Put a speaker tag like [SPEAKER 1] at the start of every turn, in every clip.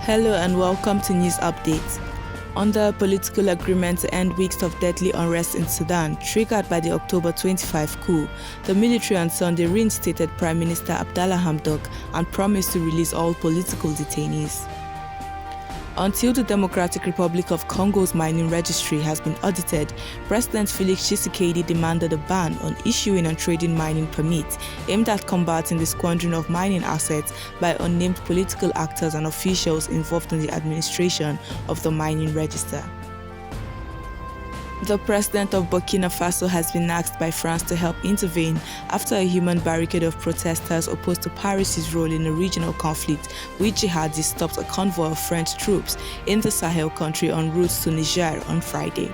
[SPEAKER 1] Hello and welcome to News Updates. Under a political agreement to end weeks of deadly unrest in Sudan, triggered by the October 25 coup, the military on Sunday reinstated Prime Minister Abdallah Hamdok and promised to release all political detainees. Until the Democratic Republic of Congo's mining registry has been audited, President Felix Tshisekedi demanded a ban on issuing and trading mining permits aimed at combating the squandering of mining assets by unnamed political actors and officials involved in the administration of the mining register. The president of Burkina Faso has been asked by France to help intervene after a human barricade of protesters opposed to Paris's role in a regional conflict with jihadis stopped a convoy of French troops in the Sahel country en route to Niger on Friday.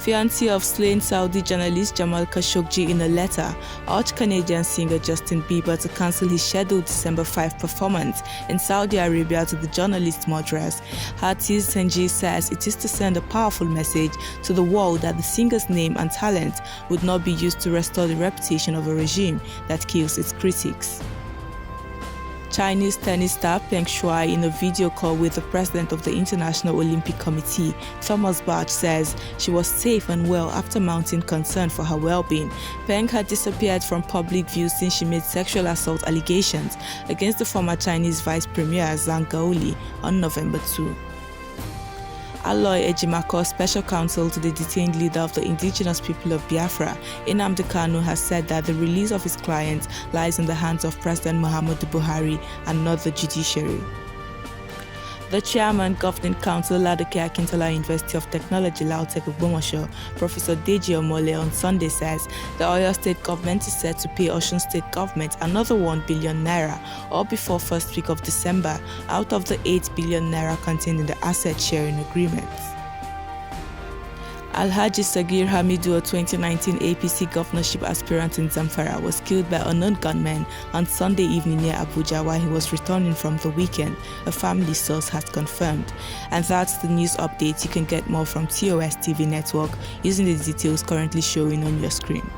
[SPEAKER 1] Fiancé of slain Saudi journalist Jamal Khashoggi in a letter urged Canadian singer Justin Bieber to cancel his scheduled December 5 performance in Saudi Arabia to the journalist's murderers. Artist Sanjay says it is to send a powerful message to the world that the singer's name and talent would not be used to restore the reputation of a regime that kills its critics. Chinese tennis star Peng Shuai, in a video call with the president of the International Olympic Committee, Thomas Bach, says she was safe and well after mounting concern for her well-being. Peng had disappeared from public view since she made sexual assault allegations against the former Chinese Vice Premier Zhang Gaoli on November 2. Aloy Ejimakor, special counsel to the detained leader of the indigenous people of Biafra, Nnamdi Kanu, has said that the release of his client lies in the hands of President Muhammadu Buhari and not the judiciary. The chairman, Governing Council, Ladoke Akintola University of Technology, Lautech Ogbomoso, Professor Deji Omole, on Sunday says the Oyo State government is set to pay Osun State government another 1 billion naira, or before first week of December, out of the 8 billion naira contained in the asset sharing agreement. Alhaji Sagir Hamidu, a 2019 APC governorship aspirant in Zamfara, was killed by unknown gunmen on Sunday evening near Abuja while he was returning from the weekend, a family source has confirmed. And that's the news update. You can get more from TOS TV Network using the details currently showing on your screen.